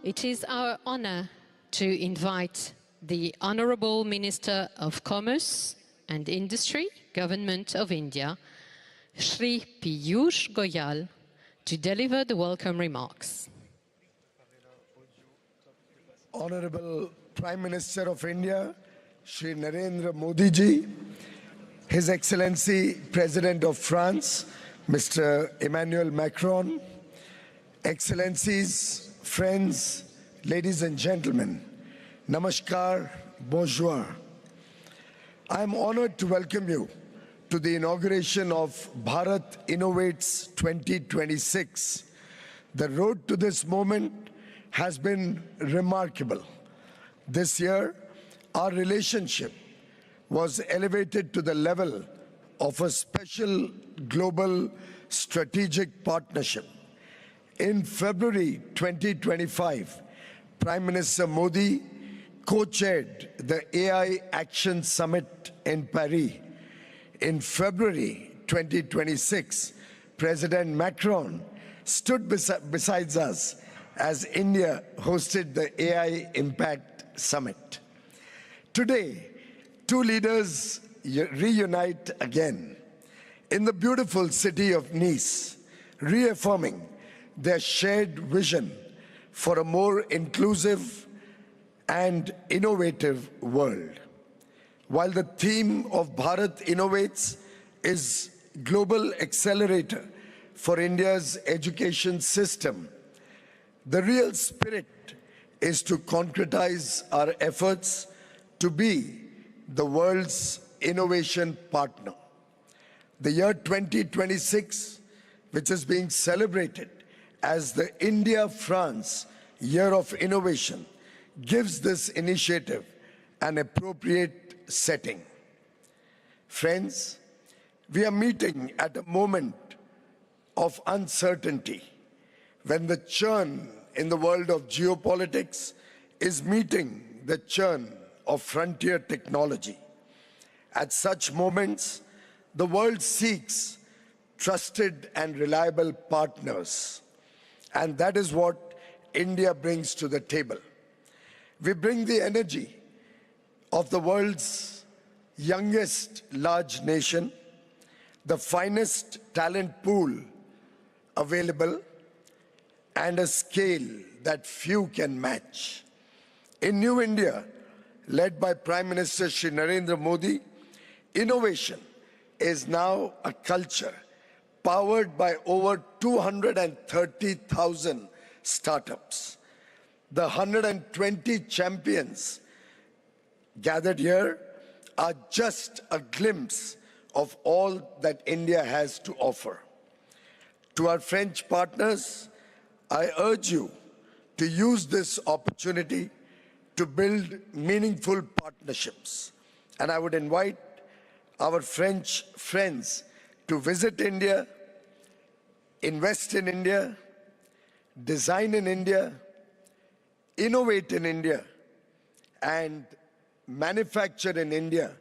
It is our honor to invite the Honorable Minister of Commerce and Industry, Government of India, Shri Piyush Goyal, to deliver the welcome remarks. Honorable Prime Minister of India, Shri Narendra Modi Ji, His Excellency President of France, Mr. Emmanuel Macron, Excellencies, friends, ladies and gentlemen, Namaskar, bonjour. I am honored to welcome you to the inauguration of Bharat Innovates 2026. The road to this moment has been remarkable. This year, our relationship was elevated to the level of a special global strategic partnership. In February 2025, Prime Minister Modi co-chaired the AI Action Summit in Paris. In February 2026, President Macron stood beside us as India hosted the AI Impact Summit. Today, two leaders reunite again in the beautiful city of Nice, reaffirming their shared vision for a more inclusive and innovative world. While the theme of Bharat Innovates is Global Accelerator for India's education system, the real spirit is to concretize our efforts to be the world's innovation partner. The year 2026, which is being celebrated as the India-France Year of Innovation, gives this initiative an appropriate setting. Friends, we are meeting at a moment of uncertainty when the churn in the world of geopolitics is meeting the churn of frontier technology. At such moments, the world seeks trusted and reliable partners. And that is what India brings to the table. We bring the energy of the world's youngest large nation, the finest talent pool available, and a scale that few can match. In New India, led by Prime Minister Shri Narendra Modi, innovation is now a culture powered by over 230,000 startups. The 120 champions gathered here are just a glimpse of all that India has to offer. To our French partners, I urge you to use this opportunity to build meaningful partnerships. And I would invite our French friends to visit India, invest in India, design in India, innovate in India, and manufacture in India,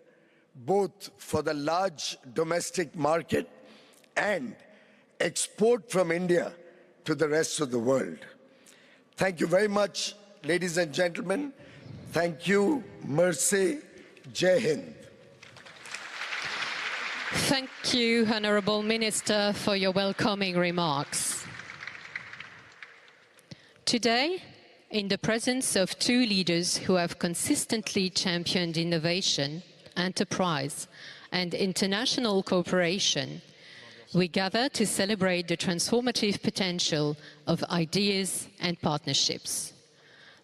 both for the large domestic market and export from India to the rest of the world. Thank you very much, ladies and gentlemen. Thank you. Merci. Jai Hind. Thank you, Honorable Minister, for your welcoming remarks. Today, in the presence of two leaders who have consistently championed innovation, enterprise, and international cooperation, we gather to celebrate the transformative potential of ideas and partnerships.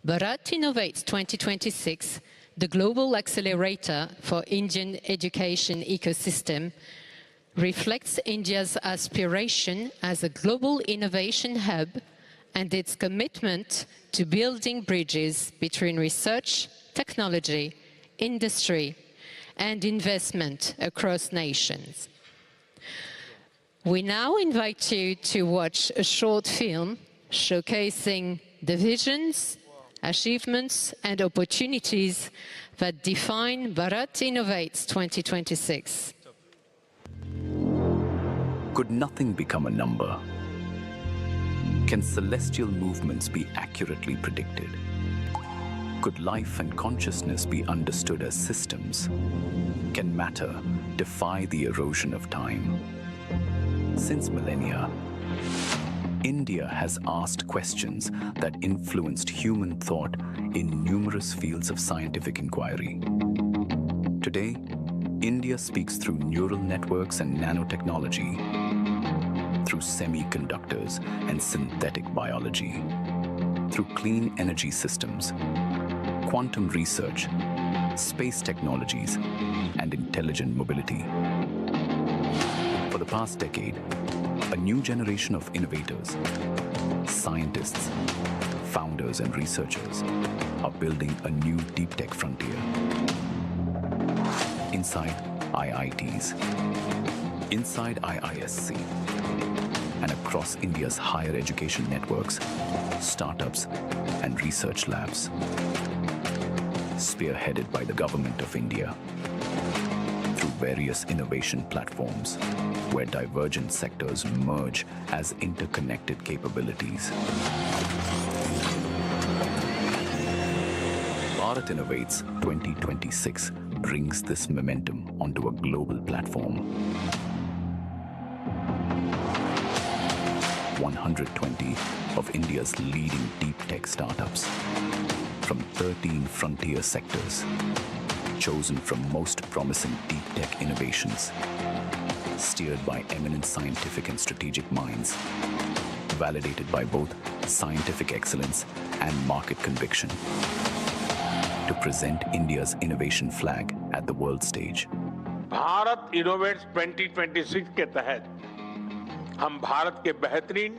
Bharat Innovates 2026, the global accelerator for Indian education ecosystem, reflects India's aspiration as a global innovation hub and its commitment to building bridges between research, technology, industry, and investment across nations. We now invite you to watch a short film showcasing the visions, achievements, and opportunities that define Bharat Innovates 2026. Could nothing become a number? Can celestial movements be accurately predicted? Could life and consciousness be understood as systems? Can matter defy the erosion of time? Since millennia, India has asked questions that influenced human thought in numerous fields of scientific inquiry. Today, India speaks through neural networks and nanotechnology, through semiconductors and synthetic biology, through clean energy systems, quantum research, space technologies, and intelligent mobility. For the past decade, a new generation of innovators, scientists, founders, and researchers are building a new deep tech frontier. Inside IITs, inside IISc, and across India's higher education networks, startups, and research labs, spearheaded by the Government of India, through various innovation platforms where divergent sectors merge as interconnected capabilities. Bharat Innovates 2026 brings this momentum onto a global platform. 120 of India's leading deep tech startups from 13 frontier sectors, chosen from most promising deep tech innovations, steered by eminent scientific and strategic minds, validated by both scientific excellence and market conviction, to present India's innovation flag at the world stage. Bharat innovates 2026 के तहत हम भारत के बेहतरीन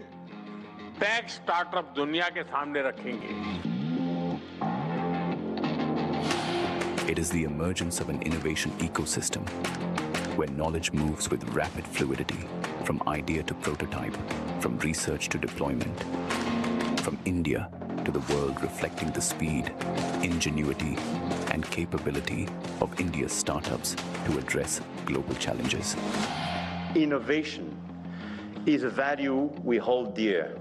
tech startup दुनिया के सामने रखेंगे। It is the emergence of an innovation ecosystem where knowledge moves with rapid fluidity, from idea to prototype, from research to deployment, from India to the world, reflecting the speed, ingenuity, and capability of India's startups to address global challenges. Innovation is a value we hold dear,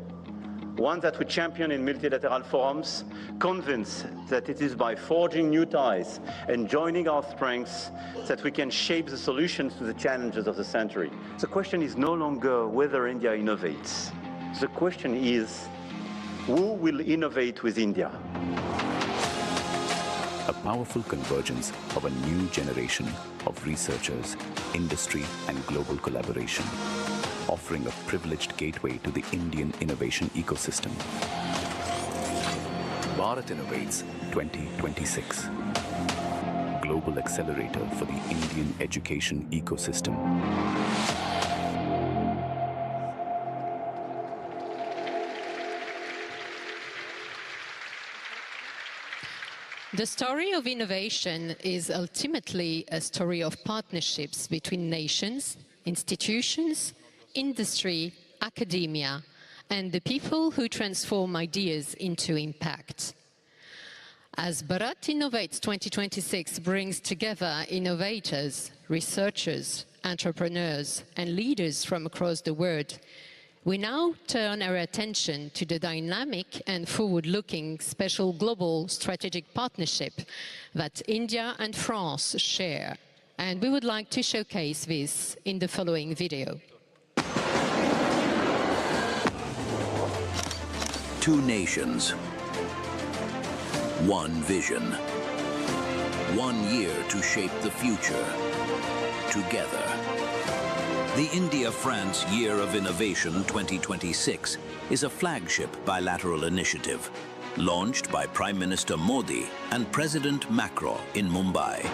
one that we champion in multilateral forums, convinced that it is by forging new ties and joining our strengths that we can shape the solutions to the challenges of the century. The question is no longer whether India innovates. The question is, who will innovate with India? A powerful convergence of a new generation of researchers, industry, and global collaboration, offering a privileged gateway to the Indian innovation ecosystem. Bharat Innovates 2026, global accelerator for the Indian education ecosystem. The story of innovation is ultimately a story of partnerships between nations, institutions, industry, academia, and the people who transform ideas into impact. As Bharat Innovates 2026 brings together innovators, researchers, entrepreneurs, and leaders from across the world, we now turn our attention to the dynamic and forward-looking special global strategic partnership that India and France share. And we would like to showcase this in the following video. Two nations, one vision, 1 year to shape the future, together. The India-France Year of Innovation 2026 is a flagship bilateral initiative launched by Prime Minister Modi and President Macron in Mumbai.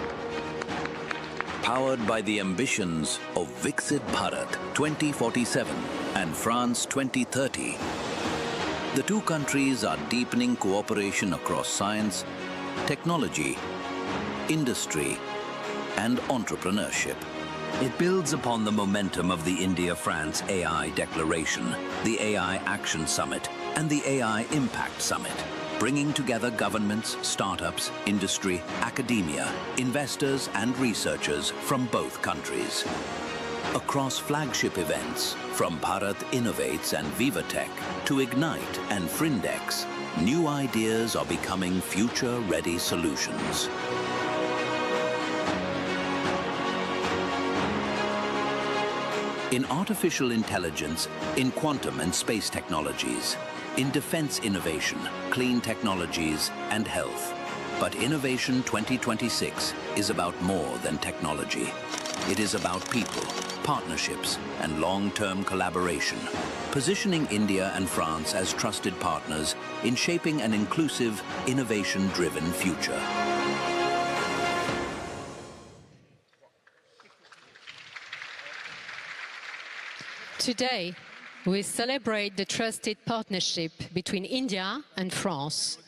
Powered by the ambitions of Viksit Bharat 2047 and France 2030, the two countries are deepening cooperation across science, technology, industry, and entrepreneurship. It builds upon the momentum of the India-France AI Declaration, the AI Action Summit, and the AI Impact Summit, bringing together governments, startups, industry, academia, investors, and researchers from both countries. Across flagship events, from Bharat Innovates and Vivatech to Ignite and Frindex, new ideas are becoming future-ready solutions. In artificial intelligence, in quantum and space technologies, in defense innovation, clean technologies, and health. But Innovation 2026 is about more than technology. It is about people, partnerships, and long-term collaboration, positioning India and France as trusted partners in shaping an inclusive, innovation-driven future. Today, we celebrate the trusted partnership between India and France.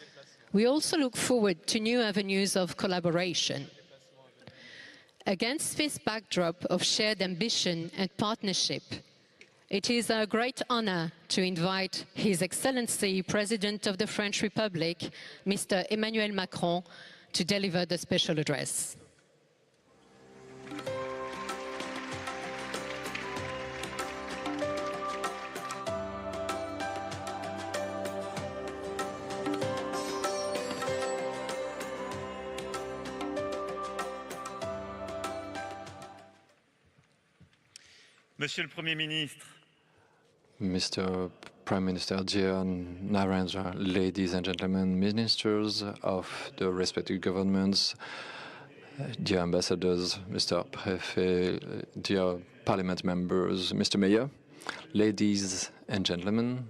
We also look forward to new avenues of collaboration. Against this backdrop of shared ambition and partnership, it is a great honor to invite His Excellency President of the French Republic, Mr. Emmanuel Macron, to deliver the special address. Monsieur le Premier ministre, Mr. Prime Minister, dear Narendra, ladies and gentlemen, ministers of the respective governments, dear ambassadors, Mr. Préfet, dear parliament members, Mr. Mayor, ladies and gentlemen,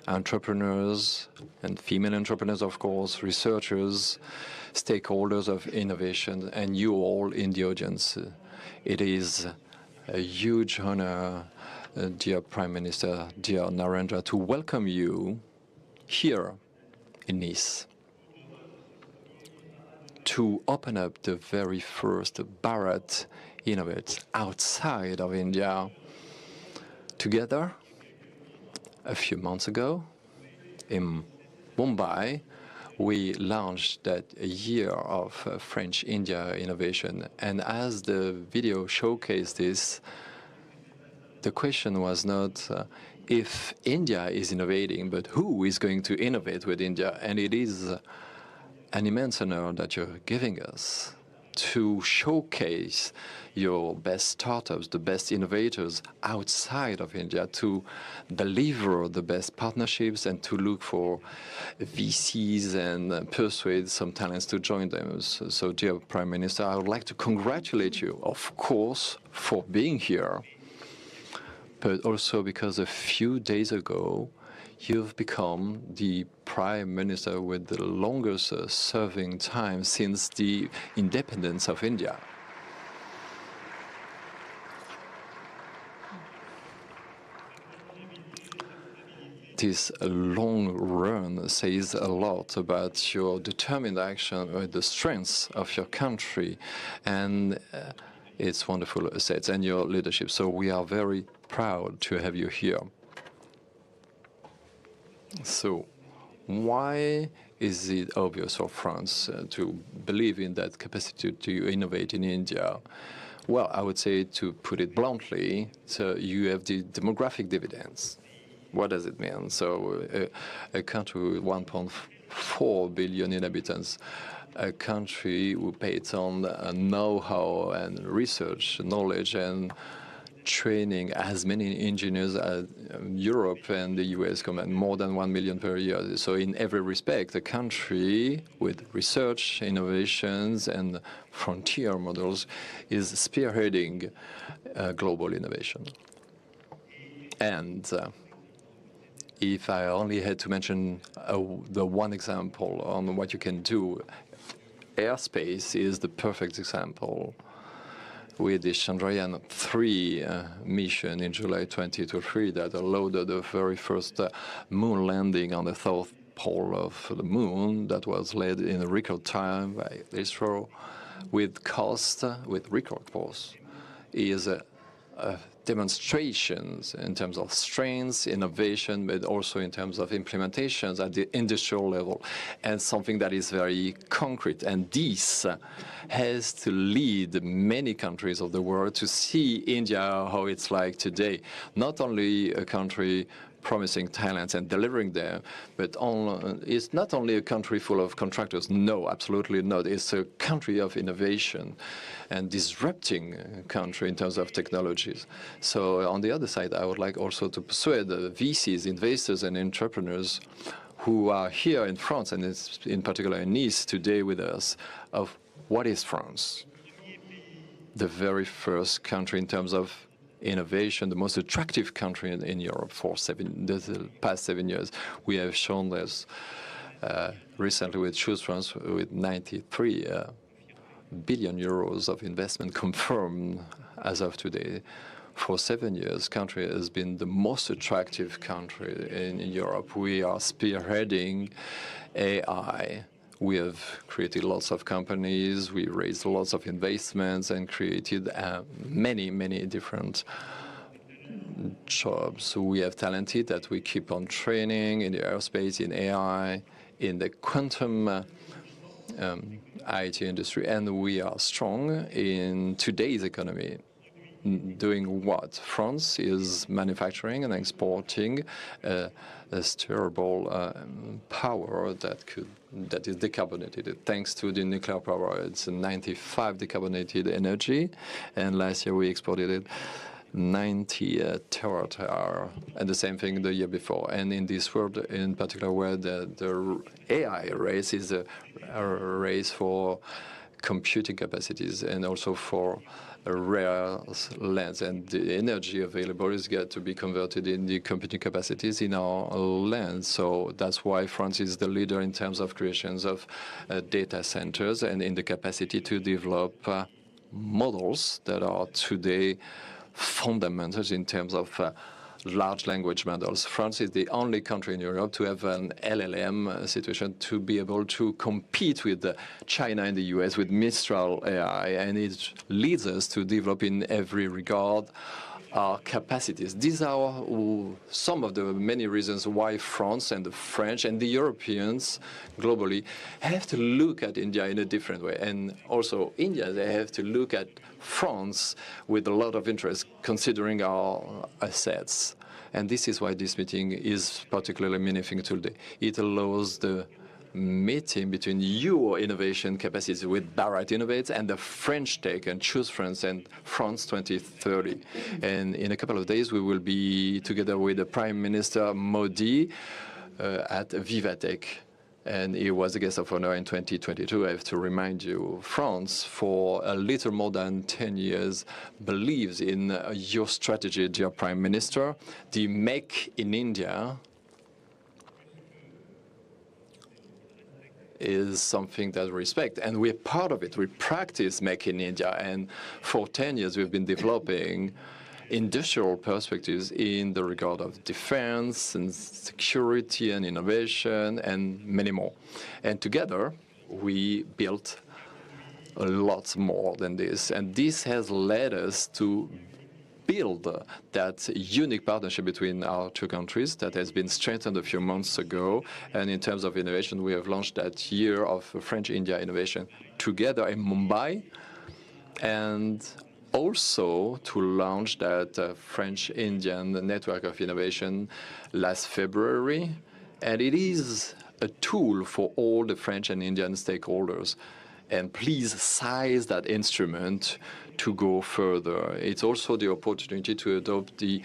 entrepreneurs and female entrepreneurs, of course, researchers, stakeholders of innovation, and you all in the audience. It is a huge honor, dear Prime Minister, dear Narendra, to welcome you here in Nice to open up the very first Bharat Innovates outside of India. Together, a few months ago, in Mumbai, we launched that year of French-India innovation. And as the video showcased this, the question was not if India is innovating, but who is going to innovate with India. And it is an immense honor that you're giving us to showcase your best startups, the best innovators outside of India, to deliver the best partnerships and to look for VCs and persuade some talents to join them. So, dear Prime Minister, I would like to congratulate you, of course, for being here, but also because a few days ago, you've become the Prime Minister with the longest serving time since the independence of India. This long run says a lot about your determined action, or the strengths of your country, and its wonderful assets and your leadership. So we are very proud to have you here. So why is it obvious for France to believe in that capacity to innovate in India? Well, I would say, to put it bluntly, so you have the demographic dividends. What does it mean? So a country with 1.4 billion inhabitants, a country who pays on know-how and research, knowledge, and training as many engineers as Europe and the US combined, more than 1 million per year. So in every respect, a country with research, innovations, and frontier models is spearheading global innovation. And if I only had to mention the one example on what you can do, airspace is the perfect example. With the Chandrayaan-3 mission in July 2023 that allowed the very first moon landing on the south pole of the moon, that was led in a record time by ISRO, with cost, with record cost, is demonstrations in terms of strengths, innovation, but also in terms of implementations at the industrial level, and something that is very concrete. And this has to lead many countries of the world to see India how it's like today. Not only a country promising talents and delivering them, but it's not only a country full of contractors. No, absolutely not. It's a country of innovation and disrupting country in terms of technologies. So on the other side, I would like also to persuade the VCs, investors and entrepreneurs who are here in France, and it's in particular in Nice today with us, of what is France? The very first country in terms of innovation, the most attractive country in Europe for the past 7 years. We have shown this recently with Choose France with 93 billion euros of investment confirmed as of today. For 7 years, country has been the most attractive country in Europe. We are spearheading AI. We have created lots of companies, we raised lots of investments and created many, many different jobs. We have talented that we keep on training in the aerospace, in AI, in the quantum IT industry, and we are strong in today's economy. Doing what? France is manufacturing and exporting a steerable power that is decarbonated. Thanks to the nuclear power, it's 95 decarbonated energy, and last year we exported it 90 terawatt-hour, and the same thing the year before. And in this world, in particular, where the AI race is a race for computing capacities and also for rare lands, and the energy available is got to be converted in the computing capacities in our land. So that's why France is the leader in terms of creations of data centers and in the capacity to develop models that are today fundamentals in terms of large language models. France is the only country in Europe to have an LLM situation to be able to compete with China and the US with Mistral AI, and it leads us to develop in every regard our capacities. These are some of the many reasons why France and the French and the Europeans globally have to look at India in a different way. And also India, they have to look at France with a lot of interest, considering our assets. And this is why this meeting is particularly meaningful today. It allows the meeting between your innovation capacity with Bharat Innovates and the French Tech and Choose France and France 2030. And in a couple of days, we will be together with the Prime Minister Modi at Vivatech. And he was a guest of honor in 2022. I have to remind you, France, for a little more than 10 years, believes in your strategy, dear Prime Minister. The Make in India is something that we respect, and we're part of it. We practice Make in India, and for 10 years we've been developing industrial perspectives in the regard of defense and security and innovation and many more. And together we built a lot more than this, and this has led us to build that unique partnership between our two countries that has been strengthened a few months ago. And in terms of innovation, we have launched that year of French-India innovation together in Mumbai, and also to launch that French-Indian network of innovation last February. And it is a tool for all the French and Indian stakeholders. And please size that instrument to go further. It's also the opportunity to adopt the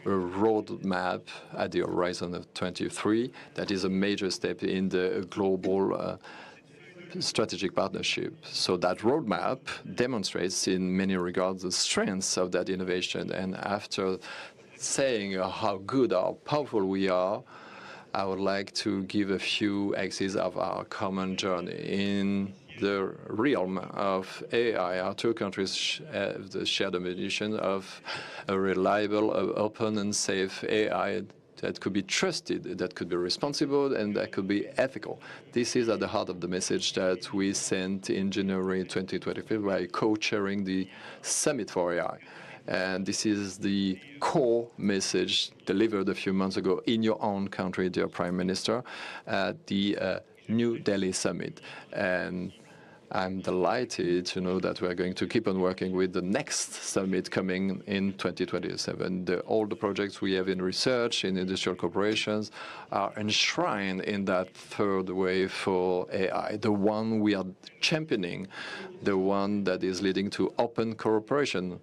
roadmap at the horizon of 23. That is a major step in the global strategic partnership. So that roadmap demonstrates in many regards the strengths of that innovation. And after saying how good, how powerful we are, I would like to give a few axes of our common journey. In the realm of AI, our two countries have the shared ambition of a reliable, open and safe AI that could be trusted, that could be responsible, and that could be ethical. This is at the heart of the message that we sent in January 2025 by co-chairing the Summit for AI. And this is the core message delivered a few months ago in your own country, dear Prime Minister, at the New Delhi summit. And I'm delighted to know that we are going to keep on working with the next summit coming in 2027. All the projects we have in research, in industrial corporations, are enshrined in that third wave for AI, the one we are championing, the one that is leading to open cooperation,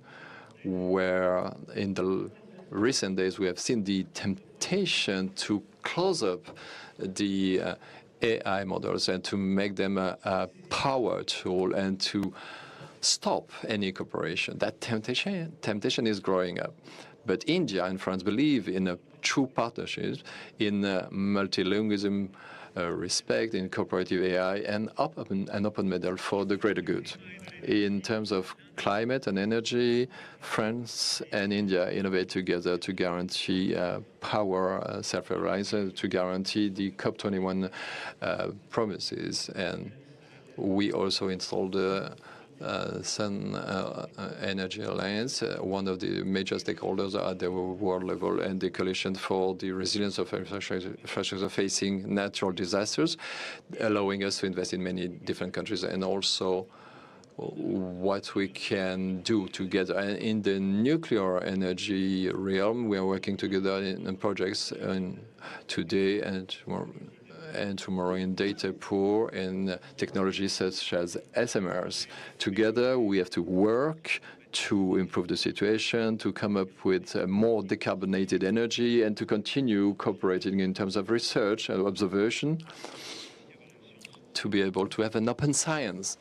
where in the recent days we have seen the temptation to close up the AI models and to make them a power tool and to stop any cooperation. That temptation is growing up. But India and France believe in a true partnership, in multilingualism, respect, in cooperative AI, and an open model for the greater good. In terms of climate and energy, France and India innovate together to guarantee power self-reliance, to guarantee the COP21 promises. And we also installed the Sun Energy Alliance, one of the major stakeholders at the world level, and the coalition for the resilience of infrastructure facing natural disasters, allowing us to invest in many different countries, and also what we can do together. And in the nuclear energy realm, we are working together in projects today and tomorrow in data pool and technologies such as SMRs. Together, we have to work to improve the situation, to come up with more decarbonated energy, and to continue cooperating in terms of research and observation to be able to have an open science.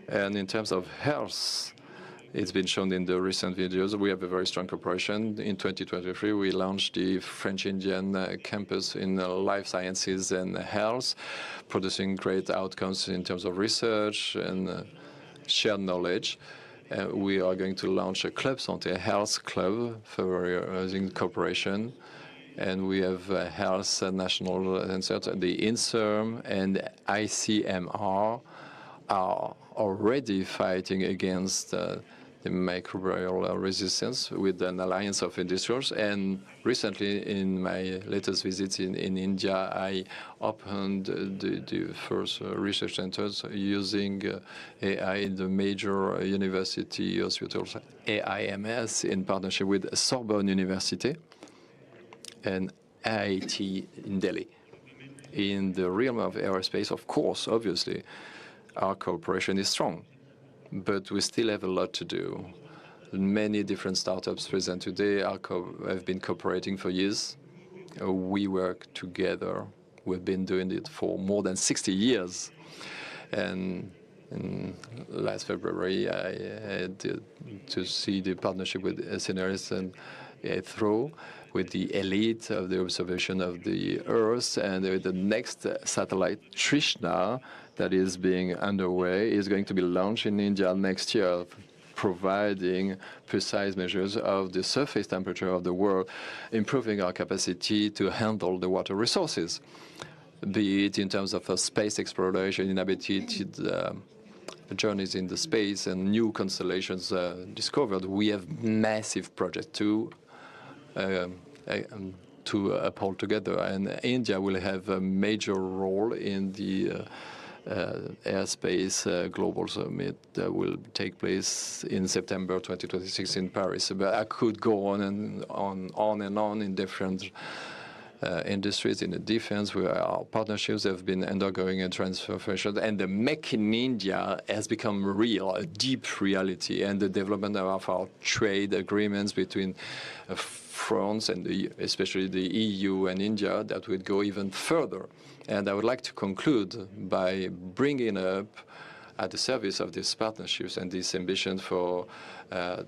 And in terms of health, it's been shown in the recent videos, we have a very strong cooperation. In 2023, we launched the French-Indian campus in life sciences and health, producing great outcomes in terms of research and shared knowledge. We are going to launch a Club Santé, a health club for in cooperation. And we have health national answers. The INSERM and ICMR are already fighting against the microbial resistance with an alliance of industrials. And recently, in my latest visit in India, I opened the first research centers using AI in the major university hospitals, AIMS, in partnership with Sorbonne University and IIT in Delhi. In the realm of aerospace, of course, obviously, our cooperation is strong, but we still have a lot to do. Many different startups present today have been cooperating for years. We work together. We've been doing it for more than 60 years. And last February, I had to see the partnership with SNRS and through with the elite of the observation of the Earth, and with the next satellite, Trishna, that is being underway, is going to be launched in India next year, providing precise measures of the surface temperature of the world, improving our capacity to handle the water resources, be it in terms of space exploration, inhabited journeys in the space, and new constellations discovered. We have massive projects to uphold together, and India will have a major role in the airspace global summit that will take place in September 2026 in Paris. But I could go on and on in different industries. In the defense, where our partnerships have been undergoing a transformation, and the Make in India has become real, a deep reality, and the development of our trade agreements between France and especially the EU and India that would go even further. And I would like to conclude by bringing up at the service of these partnerships and this ambition for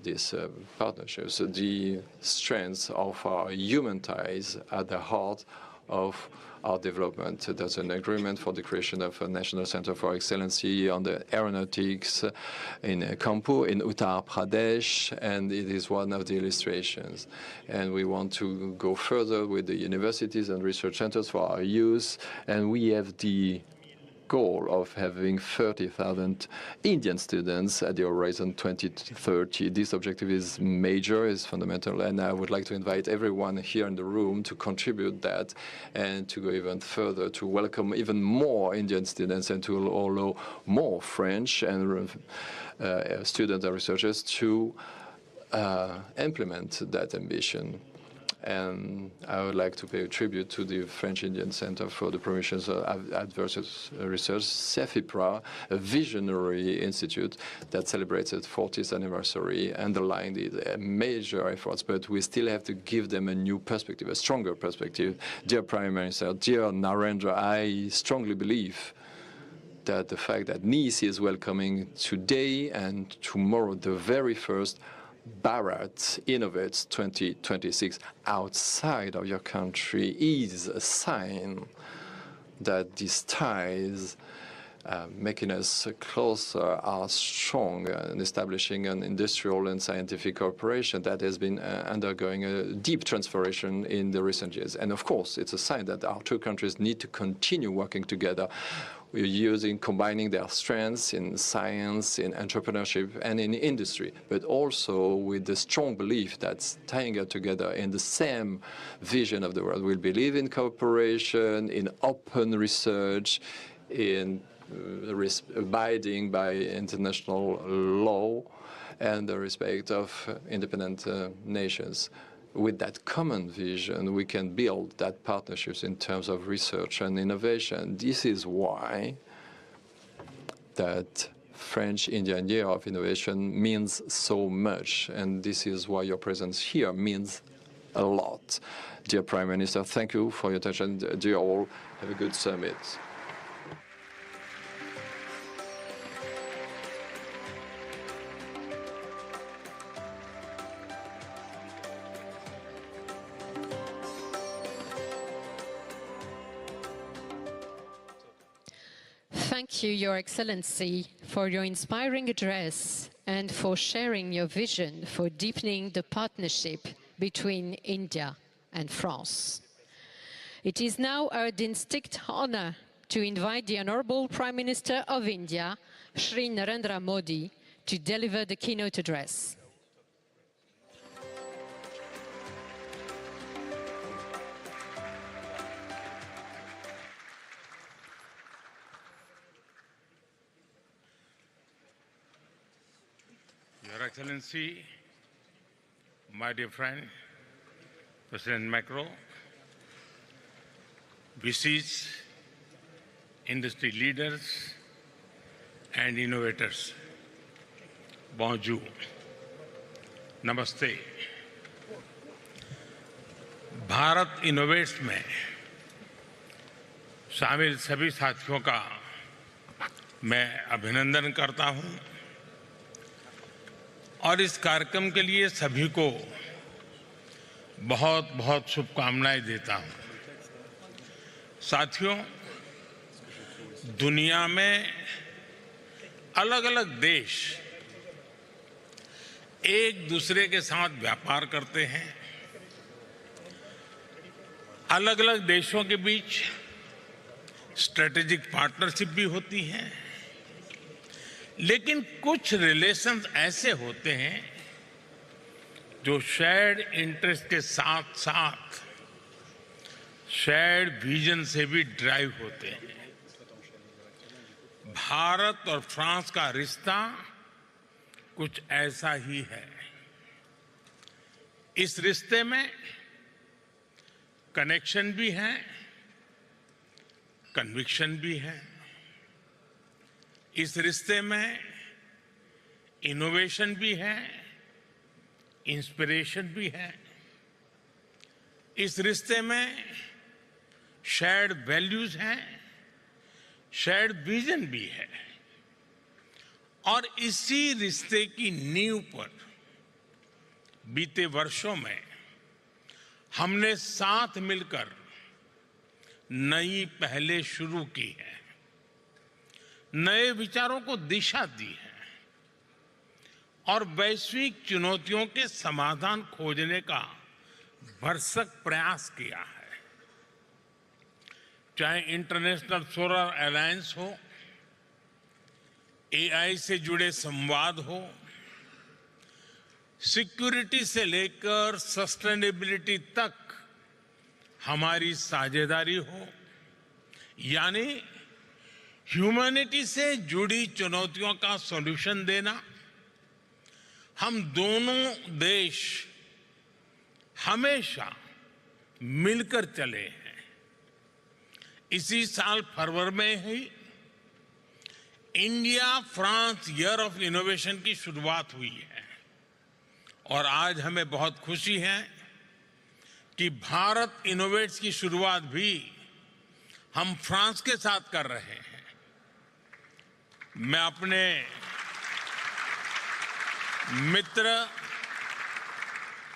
these partnerships, the strengths of our human ties at the heart of our development. There's an agreement for the creation of a National Center for Excellency on the Aeronautics in Kanpur, in Uttar Pradesh, and it is one of the illustrations. And we want to go further with the universities and research centers for our youth, and we have the goal of having 30,000 Indian students at the horizon 2030. This objective is major, is fundamental, and I would like to invite everyone here in the room to contribute that and to go even further, to welcome even more Indian students and to allow more French and students and researchers to implement that ambition. And I would like to pay a tribute to the French Indian Center for the Promotion of Advanced Research, CEFIPRA, a visionary institute that celebrates its 40th anniversary, underlined the major efforts, but we still have to give them a new perspective, a stronger perspective. Dear Prime Minister, dear Narendra, I strongly believe that the fact that Nice is welcoming today and tomorrow the very first Bharat Innovates 2026 outside of your country is a sign that these ties making us closer are strong and establishing an industrial and scientific cooperation that has been undergoing a deep transformation in the recent years. And of course, it's a sign that our two countries need to continue working together. We're combining their strengths in science, in entrepreneurship, and in industry, but also with the strong belief that tying us together in the same vision of the world. We believe in cooperation, in open research, in abiding by international law, and the respect of independent nations. With that common vision, we can build that partnerships in terms of research and innovation. This is why that French-Indian Year of Innovation means so much, and this is why your presence here means a lot. Dear Prime Minister, thank you for your attention. Dear all, have a good summit. Thank you, Your Excellency, for your inspiring address and for sharing your vision for deepening the partnership between India and France. It is now our distinct honor to invite the Honorable Prime Minister of India, Shri Narendra Modi, to deliver the keynote address. Your Excellency, my dear friend, President Macron, VCs, industry leaders, and innovators, bonjour, namaste. Bharat innovates में शामिल सभी साथियों का मैं अभिनंदन करता हूं और इस कार्यक्रम के लिए सभी को बहुत बहुत शुभकामनाएं देता हूं। साथियों, दुनिया में अलग-अलग देश एक दूसरे के साथ व्यापार करते हैं। अलग-अलग देशों के बीच स्ट्रेटेजिक पार्टनरशिप भी होती है, लेकिन कुछ रिलेशंस ऐसे होते हैं जो शेयर्ड इंटरेस्ट के साथ साथ शेयर्ड विजन से भी ड्राइव होते हैं। भारत और फ्रांस का रिश्ता कुछ ऐसा ही है। इस रिश्ते में कनेक्शन भी है, कन्विक्शन भी है। इस रिश्ते में इनोवेशन भी है, इंस्पिरेशन भी है। इस रिश्ते में शेयर्ड वैल्यूज हैं, शेयर्ड विजन भी है और इसी रिश्ते की नींव पर बीते वर्षों में हमने साथ मिलकर नई पहलें शुरू की है, नए विचारों को दिशा दी है और वैश्विक चुनौतियों के समाधान खोजने का भरसक प्रयास किया है। चाहे इंटरनेशनल सोलर अलायंस हो, एआई से जुड़े संवाद हो, सिक्योरिटी से लेकर सस्टेनेबिलिटी तक हमारी साझेदारी हो, यानी ह्यूमैनिटी से जुड़ी चुनौतियों का सॉल्यूशन देना, हम दोनों देश हमेशा मिलकर चले हैं। इसी साल फरवरी में ही India France year of innovation की शुरुआत हुई है और आज हमें बहुत खुशी है कि भारत इनोवेट्स की शुरुआत भी हम फ्रांस के साथ कर रहे हैं। मैं अपने मित्र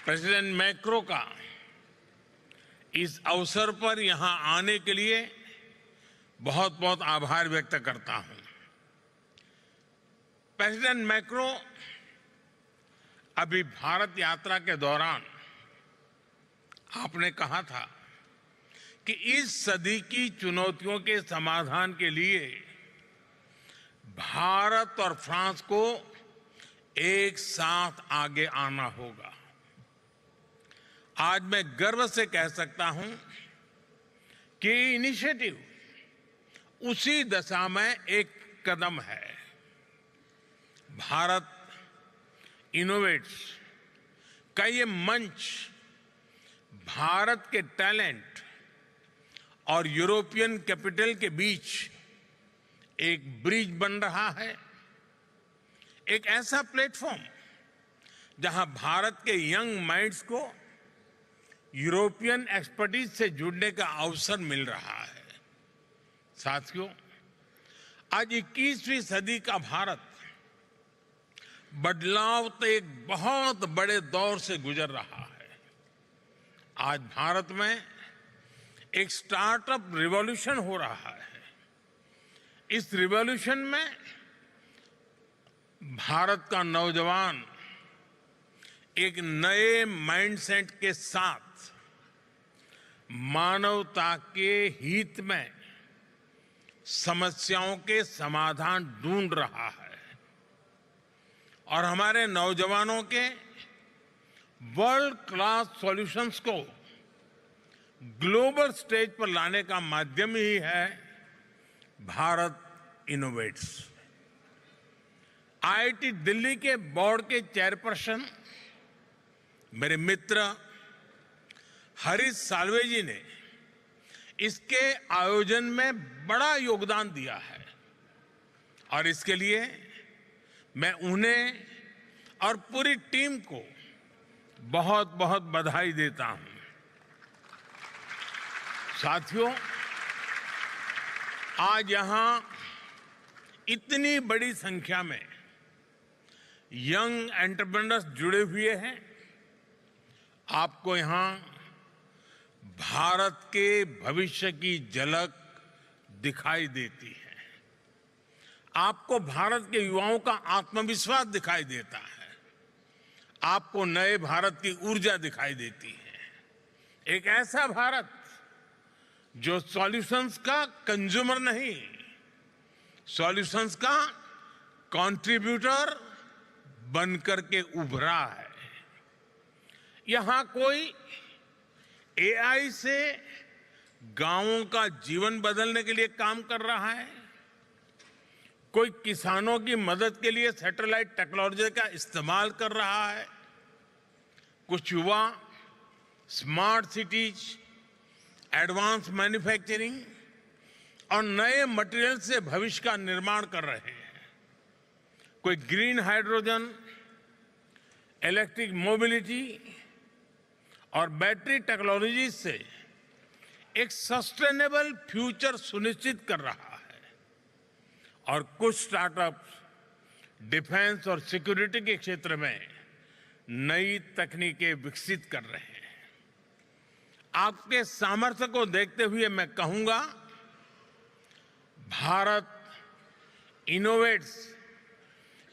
प्रेसिडेंट मैक्रो का इस अवसर पर यहां आने के लिए बहुत बहुत आभार व्यक्त करता हूं। प्रेसिडेंट मैक्रो अभी भारत यात्रा के दौरान आपने कहा था कि इस सदी की चुनौतियों के समाधान के लिए भारत और फ्रांस को एक साथ आगे आना होगा। आज मैं गर्व से कह सकता हूं कि इनिशिएटिव उसी दिशा में एक कदम है। भारत इनोवेट्स का ये मंच भारत के टैलेंट और यूरोपियन कैपिटल के बीच एक ब्रिज बन रहा है, एक ऐसा प्लेटफॉर्म जहां भारत के यंग माइंड्स को यूरोपियन एक्सपर्टीज से जुड़ने का अवसर मिल रहा है। साथियों, आज 21वीं सदी का भारत बदलाव के एक बहुत बड़े दौर से गुजर रहा है। आज भारत में एक स्टार्टअप रिवॉल्यूशन हो रहा है। इस रिवॉल्यूशन में भारत का नौजवान एक नए माइंडसेट के साथ मानवता के हित में समस्याओं के समाधान ढूंढ रहा है और हमारे नौजवानों के वर्ल्ड क्लास सॉल्यूशंस को ग्लोबल स्टेज पर लाने का माध्यम ही है भारत इनोवेट्स। आईआईटी दिल्ली के बोर्ड के चेयरपर्सन मेरे मित्र हरीश साल्वे जी ने इसके आयोजन में बड़ा योगदान दिया है और इसके लिए मैं उन्हें और पूरी टीम को बहुत बहुत बधाई देता हूं। साथियों, आज यहां इतनी बड़ी संख्या में यंग एंटरप्रेन्योर्स जुड़े हुए हैं। आपको यहां भारत के भविष्य की झलक दिखाई देती है। आपको भारत के युवाओं का आत्मविश्वास दिखाई देता है। आपको नए भारत की ऊर्जा दिखाई देती है। एक ऐसा भारत जो सॉल्यूशंस का कंज्यूमर नहीं, सॉल्यूशंस का कंट्रीब्यूटर बनकर के उभरा है। यहां कोई एआई से गांवों का जीवन बदलने के लिए काम कर रहा है, कोई किसानों की मदद के लिए सैटेलाइट टेक्नोलॉजी का इस्तेमाल कर रहा है, कुछ युवा स्मार्ट सिटीज, एडवांस मैन्युफैक्चरिंग और नए मटेरियल से भविष्य का निर्माण कर रहे हैं, कोई ग्रीन हाइड्रोजन, इलेक्ट्रिक मोबिलिटी और बैटरी टेक्नोलॉजी से एक सस्टेनेबल फ्यूचर सुनिश्चित कर रहा है और कुछ स्टार्टअप्स डिफेंस और सिक्योरिटी के क्षेत्र में नई तकनीकें विकसित कर रहे हैं। आपके सामर्थ्य को देखते हुए मैं कहूंगा, Bharat innovates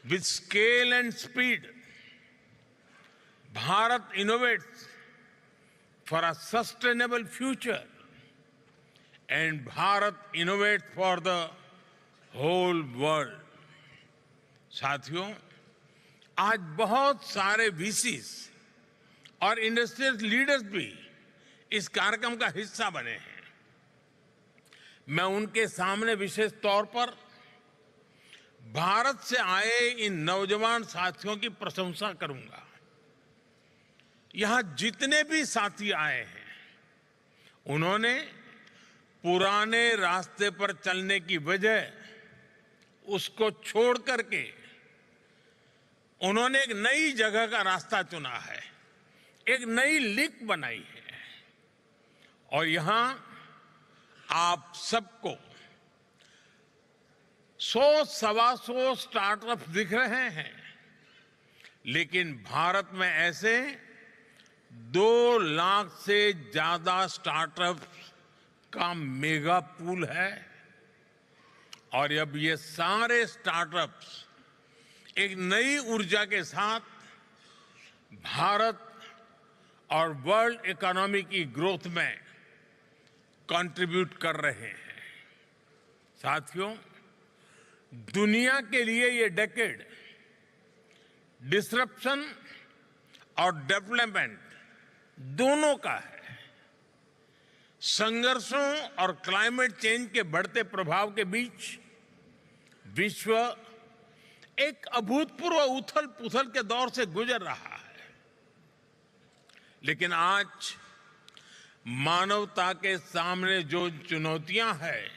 with scale and speed. Bharat innovates for a sustainable future and Bharat Innovates for the whole world. साथियों, आज बहुत सारे वीसीज और इंडस्ट्रियल लीडर्स भी इस कार्यक्रम का हिस्सा बने हैं। मैं उनके सामने विशेष तौर पर भारत से आए इन नौजवान साथियों की प्रशंसा करूंगा। यहां जितने भी साथी आए हैं, उन्होंने पुराने रास्ते पर चलने की वजह उसको छोड़ करके उन्होंने एक नई जगह का रास्ता चुना है, एक नई लीक बनाई है। और यहां आप सबको 100-125 स्टार्टअप दिख रहे हैं, लेकिन भारत में ऐसे 2 लाख से ज्यादा स्टार्टअप का मेगा पूल है। और अब ये सारे स्टार्टअप्स एक नई ऊर्जा के साथ भारत और वर्ल्ड इकोनॉमी की ग्रोथ में कंट्रीब्यूट कर रहे हैं। साथियों, दुनिया के लिए ये डेकेड डिसरप्शन और डेवलपमेंट दोनों का है। संघर्षों और क्लाइमेट चेंज के बढ़ते प्रभाव के बीच विश्व एक अभूतपूर्व उथल पुथल के दौर से गुजर रहा है, लेकिन आज मानवता के सामने जो चुनौतियां हैं,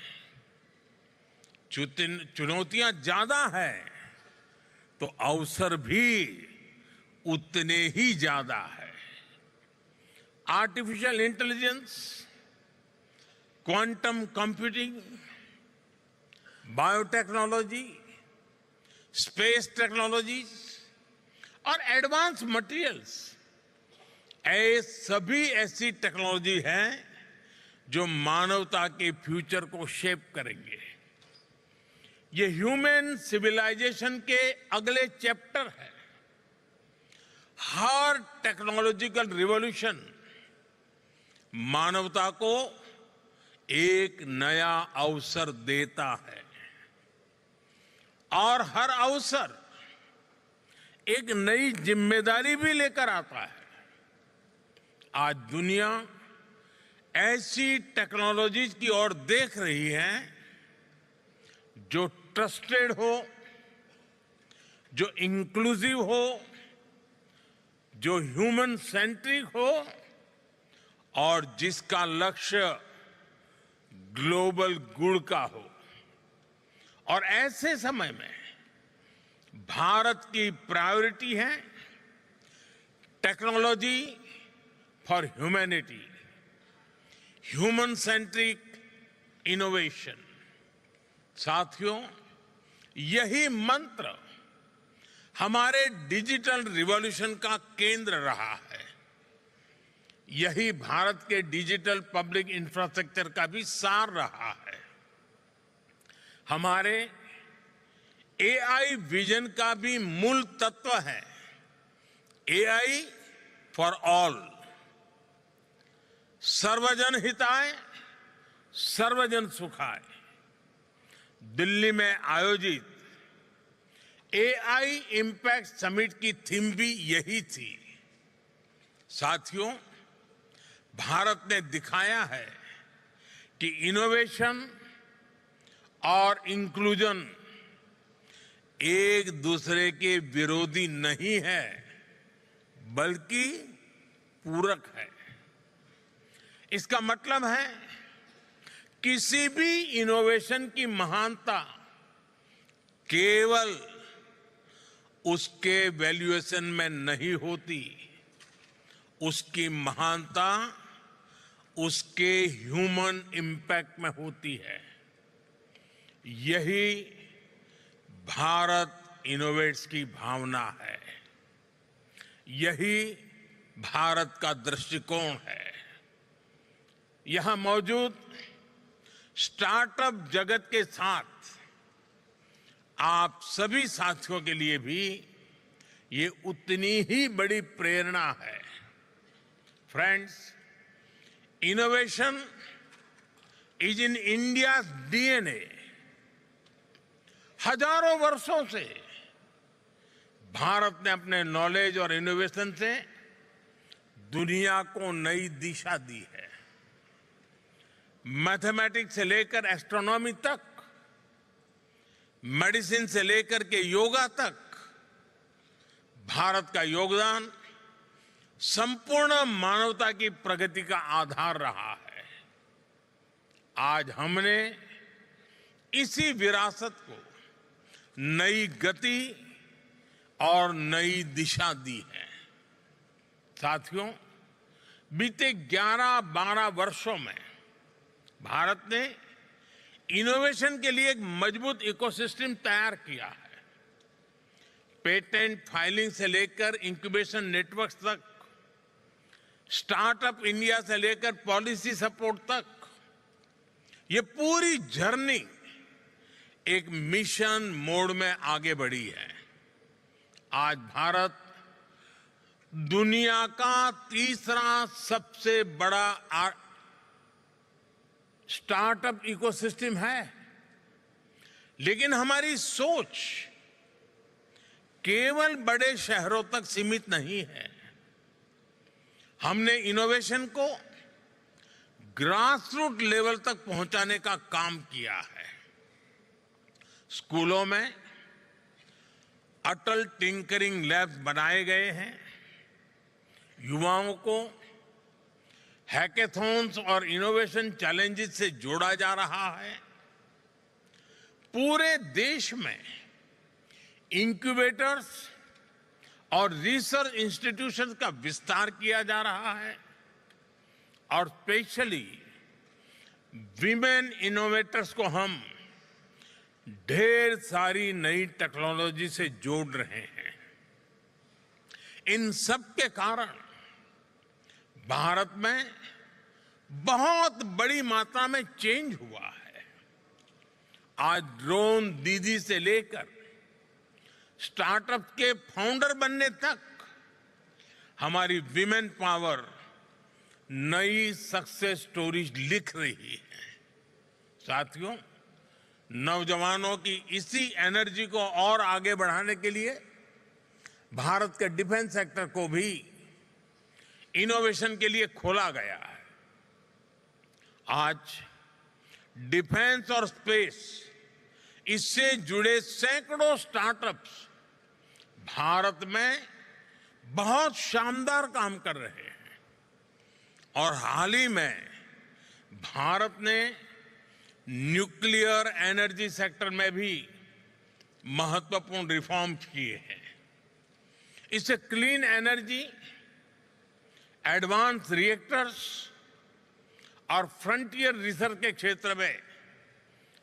चुनौतियां ज्यादा हैं, तो अवसर भी उतने ही ज्यादा है। Artificial intelligence, quantum computing, biotechnology, space technologies और एडवांस मटेरियल्स, सभी ऐसी टेक्नोलॉजी हैं जो मानवता के फ्यूचर को शेप करेंगे। ये ह्यूमन सिविलाइजेशन के अगले चैप्टर है। हर टेक्नोलॉजिकल रिवॉल्यूशन मानवता को एक नया अवसर देता है, और हर अवसर एक नई जिम्मेदारी भी लेकर आता है। आज दुनिया ऐसी टेक्नोलॉजीज की ओर देख रही है जो ट्रस्टेड हो, जो इंक्लूसिव हो, जो ह्यूमन सेंट्रिक हो, और जिसका लक्ष्य ग्लोबल गुड का हो। और ऐसे समय में भारत की प्रायोरिटी है technology for humanity, human centric innovation. साथियों, यही मंत्र हमारे डिजिटल रिवॉल्यूशन का केंद्र रहा है। यही भारत के डिजिटल पब्लिक इंफ्रास्ट्रक्चर का भी सार रहा है। हमारे एआई विजन का भी मूल तत्व है एआई फॉर ऑल, सर्वजन हिताय सर्वजन सुखाय। दिल्ली में आयोजित एआई इम्पैक्ट समिट की थीम भी यही थी। साथियों, भारत ने दिखाया है कि इनोवेशन और इंक्लूजन एक दूसरे के विरोधी नहीं है, बल्कि पूरक है। इसका मतलब है किसी भी इनोवेशन की महानता केवल उसके वैल्यूएशन में नहीं होती, उसकी महानता उसके ह्यूमन इम्पैक्ट में होती है। यही भारत इनोवेट्स की भावना है, यही भारत का दृष्टिकोण है। यहां मौजूद स्टार्टअप जगत के साथ आप सभी साथियों के लिए भी ये उतनी ही बड़ी प्रेरणा है। Friends, innovation is in India's DNA. हजारों वर्षों से भारत ने अपने नॉलेज और इनोवेशन से दुनिया को नई दिशा दी है। मैथमेटिक्स से लेकर एस्ट्रोनॉमी तक, मेडिसिन से लेकर के योगा तक, भारत का योगदान संपूर्ण मानवता की प्रगति का आधार रहा है। आज हमने इसी विरासत को नई गति और नई दिशा दी है। साथियों, बीते 11-12 वर्षों में भारत ने इनोवेशन के लिए एक मजबूत इकोसिस्टम तैयार किया है। पेटेंट फाइलिंग से लेकर इंक्यूबेशन नेटवर्क्स तक, स्टार्टअप इंडिया से लेकर पॉलिसी सपोर्ट तक, ये पूरी जर्नी एक मिशन मोड में आगे बढ़ी है। आज भारत दुनिया का तीसरा सबसे बड़ा स्टार्टअप इकोसिस्टम है, लेकिन हमारी सोच केवल बड़े शहरों तक सीमित नहीं है। हमने इनोवेशन को ग्रासरूट लेवल तक पहुंचाने का काम किया है। स्कूलों में अटल टिंकरिंग लैब्स बनाए गए हैं। युवाओं को हैकेथॉन्स और इनोवेशन चैलेंजेस से जोड़ा जा रहा है। पूरे देश में इंक्यूबेटर्स और रिसर्च इंस्टीट्यूशंस का विस्तार किया जा रहा है और स्पेशली विमेन इनोवेटर्स को हम ढेर सारी नई टेक्नोलॉजी से जोड़ रहे हैं। इन सब के कारण भारत में बहुत बड़ी मात्रा में चेंज हुआ है। आज ड्रोन दीदी से लेकर स्टार्टअप के फाउंडर बनने तक हमारी विमेन पावर नई सक्सेस स्टोरीज लिख रही है। साथियों, नौजवानों की इसी एनर्जी को और आगे बढ़ाने के लिए भारत के डिफेंस सेक्टर को भी इनोवेशन के लिए खोला गया है। आज डिफेंस और स्पेस, इससे जुड़े सैकड़ों स्टार्टअप्स भारत में बहुत शानदार काम कर रहे हैं और हाल ही में भारत ने न्यूक्लियर एनर्जी सेक्टर में भी महत्वपूर्ण रिफॉर्म्स किए हैं। इससे क्लीन एनर्जी, एडवांस रिएक्टर्स और फ्रंटियर रिसर्च के क्षेत्र में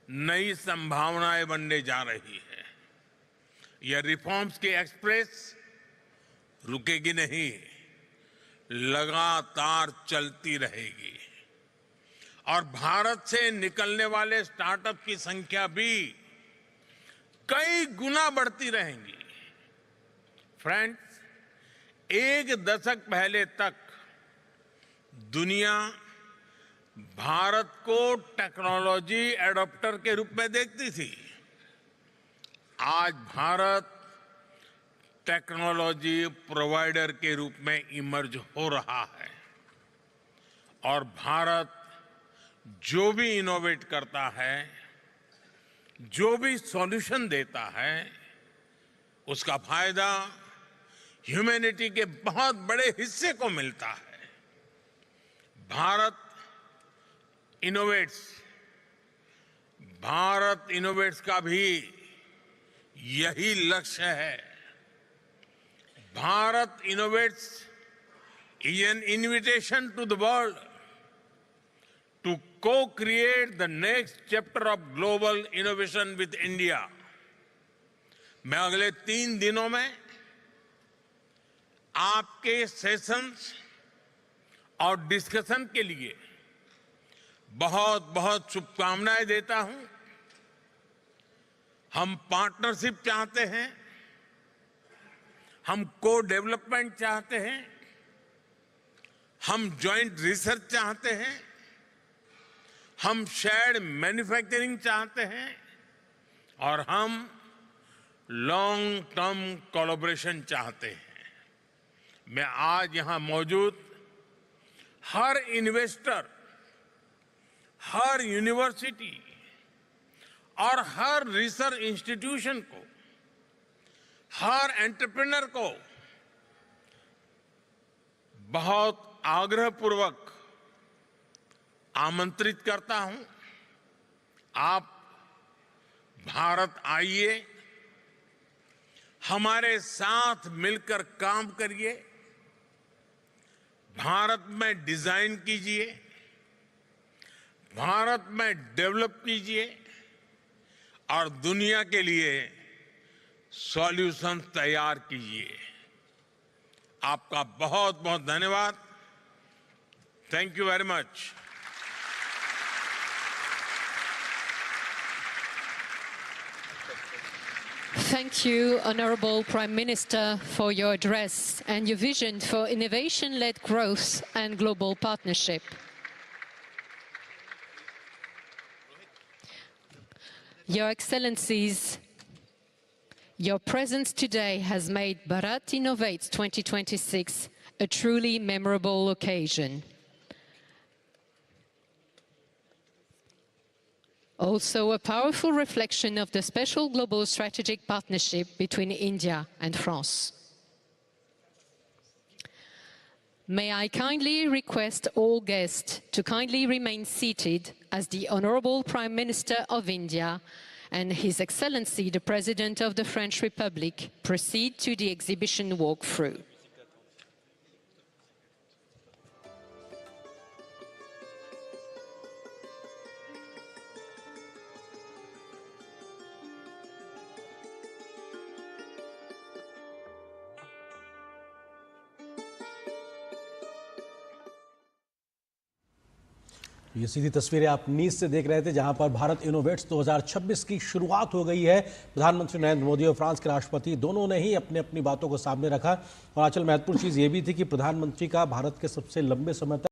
नई संभावनाएं बनने जा रही है। यह रिफॉर्म्स की एक्सप्रेस रुकेगी नहीं, लगातार चलती रहेगी और भारत से निकलने वाले स्टार्टअप की संख्या भी कई गुना बढ़ती रहेंगी। फ्रेंड्स, एक दशक पहले तक दुनिया भारत को टेक्नोलॉजी एडॉप्टर के रूप में देखती थी। आज भारत टेक्नोलॉजी प्रोवाइडर के रूप में इमर्ज हो रहा है और भारत जो भी इनोवेट करता है, जो भी सॉल्यूशन देता है, उसका फायदा ह्यूमैनिटी के बहुत बड़े हिस्से को मिलता है। भारत इनोवेट्स का भी यही लक्ष्य है। Bharat innovates is an invitation to the world to co-create the next chapter of global innovation with India. मैं अगले 3 दिनों में आपके सेशंस और डिस्कशन के लिए बहुत बहुत शुभकामनाएं देता हूं। हम पार्टनरशिप चाहते हैं, हम को डेवलपमेंट चाहते हैं, हम ज्वाइंट रिसर्च चाहते हैं, हम शेयर्ड मैन्युफैक्चरिंग चाहते हैं और हम लॉन्ग टर्म कोलैबोरेशन चाहते हैं। मैं आज यहां मौजूद हर इन्वेस्टर, हर यूनिवर्सिटी और हर रिसर्च इंस्टीट्यूशन को, हर एंटरप्रेन्योर को बहुत आग्रहपूर्वक आमंत्रित करता हूं, आप भारत आइए, हमारे साथ मिलकर काम करिए, भारत में डिजाइन कीजिए, भारत में डेवलप कीजिए और दुनिया के लिए सॉल्यूशन तैयार कीजिए। आपका बहुत बहुत धन्यवाद। Thank you very much. Thank you, Honourable Prime Minister, for your address and your vision for innovation-led growth and global partnership. Your Excellencies, your presence today has made Bharat Innovates 2026 a truly memorable occasion. Also a powerful reflection of the special global strategic partnership between India and France. May I kindly request all guests to kindly remain seated as the Honourable Prime Minister of India and His Excellency the President of the French Republic proceed to the exhibition walkthrough. ये सीधी तस्वीरें आप नीज से देख रहे थे, जहां पर Bharat innovates 2026 की शुरुआत हो गई है। प्रधानमंत्री नरेंद्र मोदी और फ्रांस के राष्ट्रपति दोनों ने ही अपनी अपनी बातों को सामने रखा और आचल महत्वपूर्ण चीज़ ये भी थी कि प्रधानमंत्री का भारत के सबसे लंबे समय तक